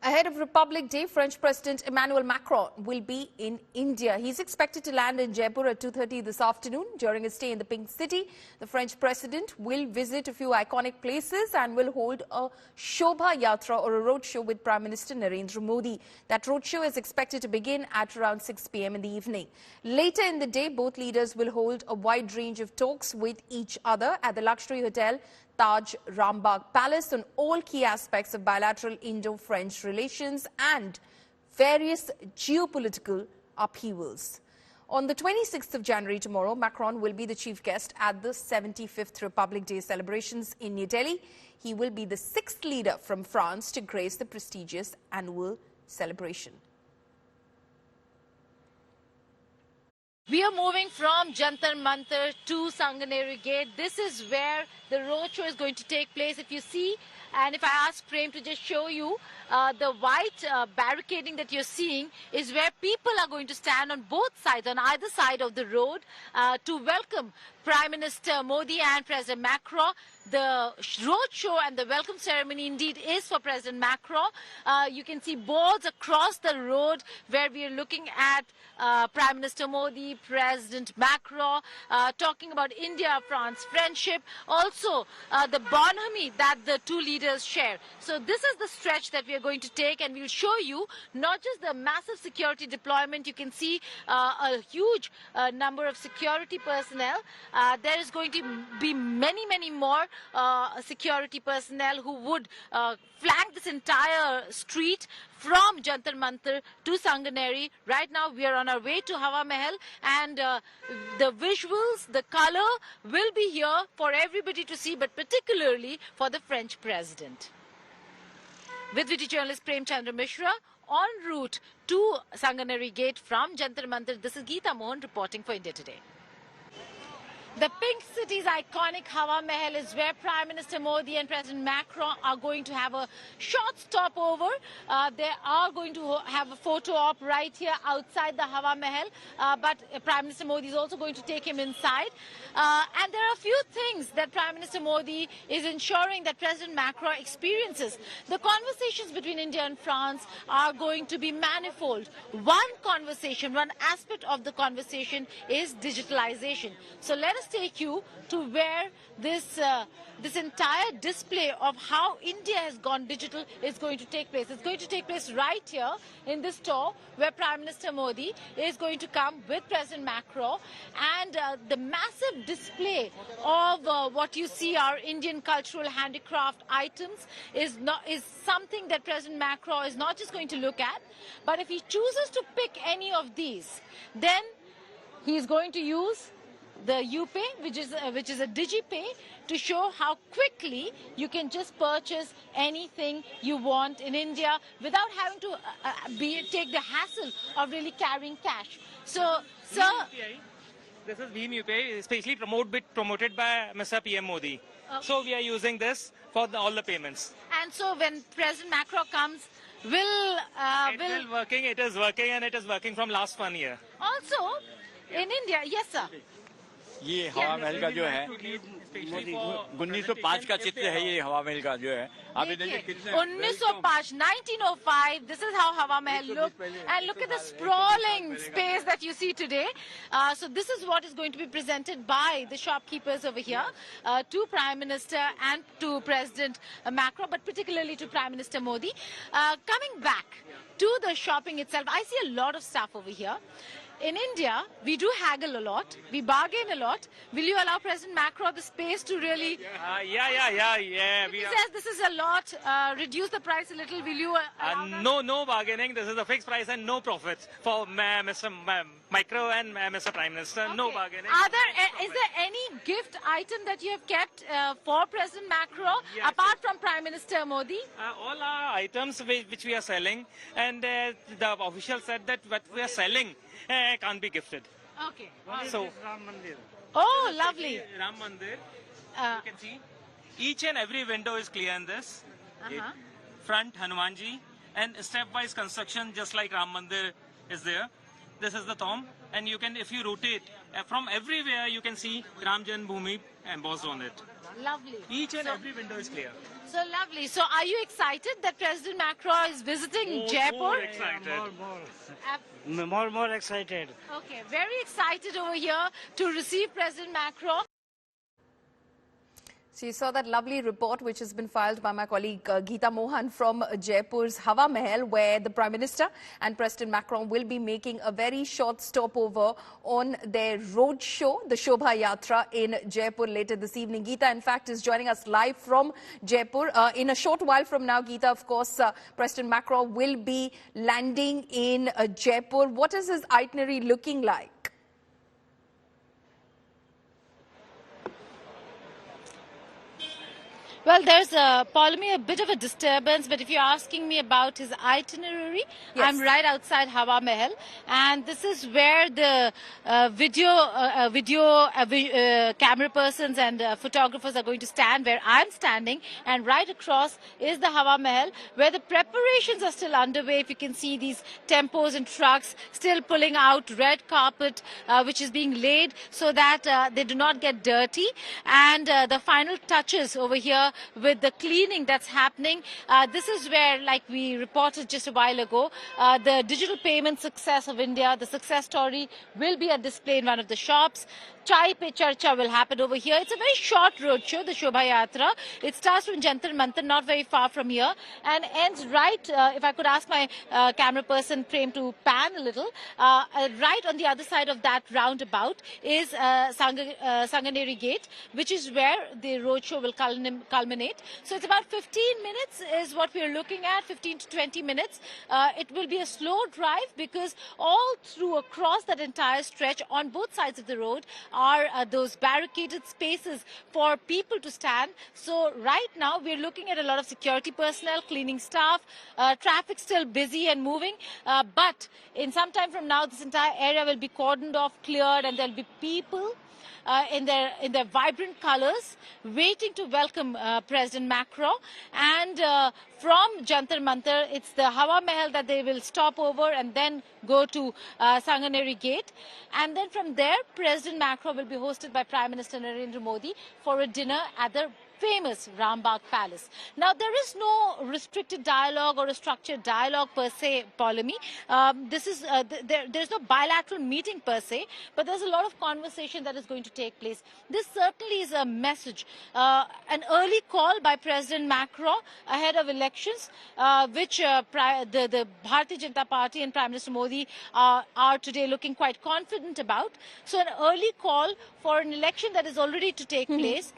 Ahead of Republic Day, French President Emmanuel Macron will be in India. He's expected to land in Jaipur at 2:30 this afternoon. During his stay in the Pink City, the French president will visit a few iconic places and will hold a Shobha Yatra or a roadshow with Prime Minister Narendra Modi. That roadshow is expected to begin at around 6 p.m. in the evening. Later in the day, both leaders will hold a wide range of talks with each other at the luxury hotel Taj Rambagh Palace on all key aspects of bilateral Indo-French relations and various geopolitical upheavals. On the 26th of January tomorrow, Macron will be the chief guest at the 75th Republic Day celebrations in New Delhi. He will be the sixth leader from France to grace the prestigious annual celebration. We are moving from Jantar Mantar to Sanganeri Gate. This is where the roadshow is going to take place. If you see, and if I ask Prem to just show you, the white barricading that you're seeing is where people are going to stand on both sides, on either side of the road, to welcome Prime Minister Modi and President Macron. The roadshow and the welcome ceremony indeed is for President Macron. You can see boards across the road where we are looking at Prime Minister Modi, President Macron, talking about India-France friendship, also the bonhomie that the two leaders share. So this is the stretch that we are going to take, and we'll show you not just the massive security deployment. You can see a huge number of security personnel. There is going to be many more security personnel who would flank this entire street from Jantar Mantar to Sanganeri. Right now we are on our way to Hawa Mahal, and the visuals, the color will be here for everybody to see, but particularly for the French president. With VT journalist Prem Chandra Mishra, en route to Sanganeri Gate from Jantar Mantar, this is Geeta Mohan reporting for India Today. The Pink City's iconic Hawa Mahal is where Prime Minister Modi and President Macron are going to have a short stopover. They are going to have a photo op right here outside the Hawa Mahal, but Prime Minister Modi is also going to take him inside. And there are a few things that Prime Minister Modi is ensuring that President Macron experiences. The conversations between India and France are going to be manifold. One conversation, one aspect of the conversation is digitalization. So let us take you to where this entire display of how India has gone digital is going to take place. It's going to take place right here in this store where Prime Minister Modi is going to come with President Macron, and the massive display of what you see are Indian cultural handicraft items is something that President Macron is not just going to look at, but if he chooses to pick any of these, then he is going to use the UPay, which is a DigiPay, to show how quickly you can just purchase anything you want in India without having to take the hassle of really carrying cash. So, sir, this is Bhim UPay, especially promoted by Mr. PM Modi. Okay. So we are using this for all the payments. And so when President Macron comes, it is working, and it is working from last 1 year. Also, in India, yes, sir. ये हवा महल का जो है 1905 का चित्र है, ये हवा महल का जो है आप देखिए 1905, this is how Hawa Mahal looked, and look at the sprawling space that you see today. So this is what is going to be presented by the shopkeepers over here to Prime Minister and to President Macron, but particularly to Prime Minister Modi. Coming back to the shopping itself, I see a lot of stuff over here. In India, we do haggle a lot, we bargain a lot. Will you allow President Macron the space to really... Yeah. He says this is a lot, reduce the price a little, will you allow No bargaining, this is a fixed price and no profits for Mr. Macron and Mr. Prime Minister, okay. No bargaining. Is there any gift item that you have kept for President Macron, apart from Prime Minister Modi? All our items which we are selling, and the official said that what we are selling can't be gifted. Okay. So, Ram Mandir. Oh, lovely. Ram Mandir. You can see each and every window is clear in this. Front Hanumanji, and stepwise construction just like Ram Mandir is there. This is the tomb, and you can, if you rotate, From everywhere you can see Ram Janmabhoomi embossed on it. Lovely. Each and every window is clear. So lovely. So are you excited that President Macron is visiting Jaipur? More excited. More excited. Okay, very excited over here to receive President Macron. So you saw that lovely report which has been filed by my colleague Geeta Mohan from Jaipur's Hawa Mahal, where the Prime Minister and President Macron will be making a very short stopover on their road show, the Shobha Yatra in Jaipur later this evening. Geeta, in fact, is joining us live from Jaipur. In a short while from now, Geeta, of course, President Macron will be landing in Jaipur. What is his itinerary looking like? Well, there's a bit of a disturbance, but if you're asking me about his itinerary, yes, I'm right outside Hawa Mahal, and this is where the video camera persons and photographers are going to stand, where I'm standing, and right across is the Hawa Mahal, where the preparations are still underway. If you can see these tempos and trucks still pulling out red carpet, which is being laid so that they do not get dirty, and the final touches over here with the cleaning that's happening. This is where, like we reported just a while ago, the digital payment success of India, the success story, will be a display in one of the shops. Chai Pe Charcha will happen over here. It's a very short roadshow, the Shobha Yatra. It starts from Jantar Mantar, not very far from here, and ends right, if I could ask my camera person Prem to pan a little, right on the other side of that roundabout is Sanganeri Gate, which is where the roadshow will culminate. So it's about 15 minutes is what we're looking at, 15 to 20 minutes. It will be a slow drive because all through across that entire stretch on both sides of the road are those barricaded spaces for people to stand. So right now we're looking at a lot of security personnel, cleaning staff, traffic still busy and moving. But in some time from now, this entire area will be cordoned off, cleared, and there'll be people in their vibrant colors, waiting to welcome President Macron. And from Jantar Mantar, it's the Hawa Mahal that they will stop over and then go to Sanganeri Gate. And then from there, President Macron will be hosted by Prime Minister Narendra Modi for a dinner at the famous Rambagh Palace. Now, there is no restricted dialogue or a structured dialogue per se, Paulami. There's no bilateral meeting per se, but there's a lot of conversation that is going to take place. This certainly is a message, an early call by President Macron ahead of elections, which the Bharatiya Janata Party and Prime Minister Modi are today looking quite confident about. So an early call for an election that is already to take place.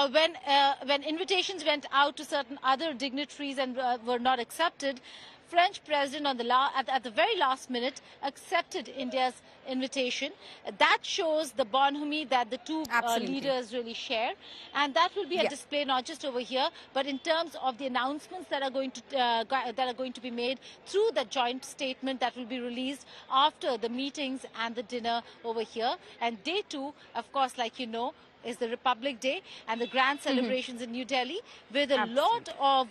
When invitations went out to certain other dignitaries and were not accepted, French president at the very last minute accepted India's invitation. That shows the bonhomie that the two leaders really share, and that will be a display not just over here, but in terms of the announcements that are going to be made through the joint statement that will be released after the meetings and the dinner over here. And day two, of course, like you know, is the Republic Day and the grand celebrations in New Delhi, with a lot of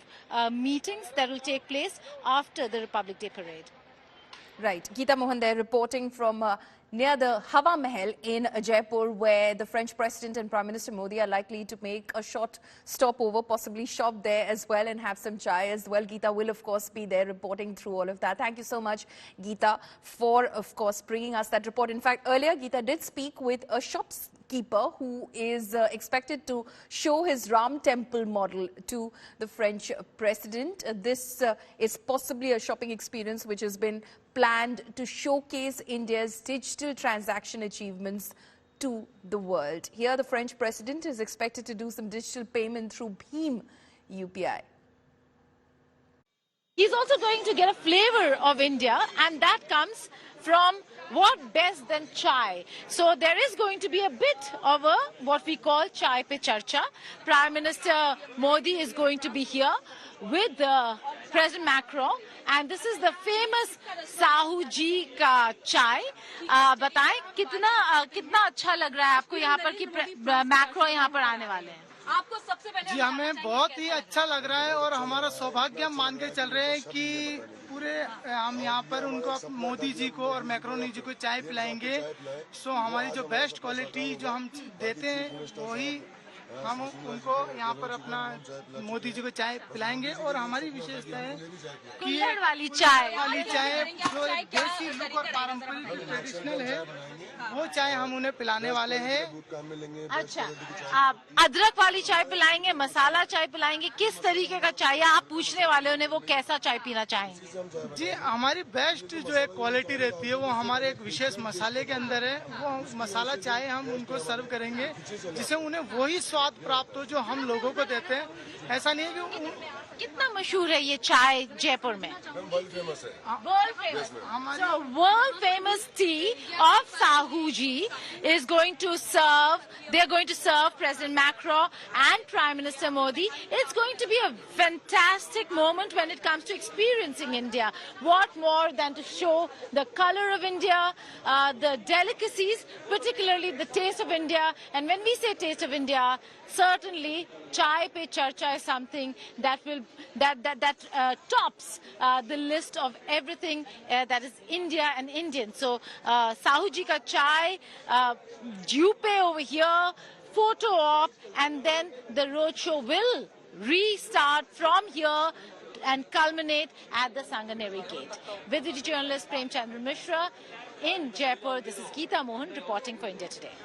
meetings that will take place after the Republic Day parade. Right. Geeta Mohan there reporting from near the Hawa Mahal in Jaipur, where the French President and Prime Minister Modi are likely to make a short stopover, possibly shop there as well and have some chai as well. Geeta will, of course, be there reporting through all of that. Thank you so much, Geeta, for, of course, bringing us that report. In fact, earlier, Geeta did speak with a shopkeeper who is expected to show his Ram Temple model to the French President. This is possibly a shopping experience which has been planned to showcase India's digital transaction achievements to the world. Here, the French President is expected to do some digital payment through Bheem UPI. He's also going to get a flavor of India, and that comes from what best than chai. So there is going to be a bit of a what we call Chai Pe Charcha. Prime Minister Modi is going to be here with President Macron, and this is the famous Sahu Ji ka chai. बताएं कितना अच्छा लग रहा है आपको यहाँ पर कि मैक्रो यहाँ पर आने वाले हैं? आपको सबसे पहले जी हमें बहुत ही अच्छा लग रहा है और हमारा सौभाग्य हम मान के चल रहे हैं कि पूरे हम यहाँ पर उनको मोदी जी को और मैक्रोनी जी को चाय पिलाएंगे। सो हमारी जो बेस्ट क्वालिटी जो हम देते हैं वही हम उनको यहाँ पर अपना मोदी जी को चाय पिलाएंगे। और हमारी विशेषता है कि कुल्हड़ वाली चाय जो देसी लुक और पारंपरिक ट्रेडिशनल है वो चाय हम उन्हें पिलाने वाले हैं। अच्छा, आप अदरक वाली चाय पिलाएंगे, मसाला चाय पिलाएंगे, किस तरीके का चाय आप पूछने वाले उन्हें वो कैसा चाय पीना चाहेंगे? जी हमारी बेस्ट जो एक क्वालिटी रहती है वो हमारे एक विशेष मसाले के अंदर है। वो मसाला चाय हम उनको सर्व करेंगे जिससे उन्हें वही स्वाद प्राप्त हो जो हम लोगों को देते हैं। ऐसा नहीं है कि कितना मशहूर है ये चाय जयपुर में? वर्ल्ड फेमस है। World famous. So world famous tea of Sahuji is going to serve. They are going to serve President Macron and Prime Minister Modi. It's going to be a fantastic moment when it comes to experiencing India. What more than to show the color of India, the delicacies, particularly the taste of India. And when we say taste of India, certainly chai pe charcha is something that will tops the list of everything that is India and Indian. So Sahuji ka chai, jupe over here, photo op, and then the roadshow will restart from here and culminate at the Sanganeri Gate. With the journalist Prem Chandra Mishra in Jaipur, this is Geeta Mohan reporting for India Today.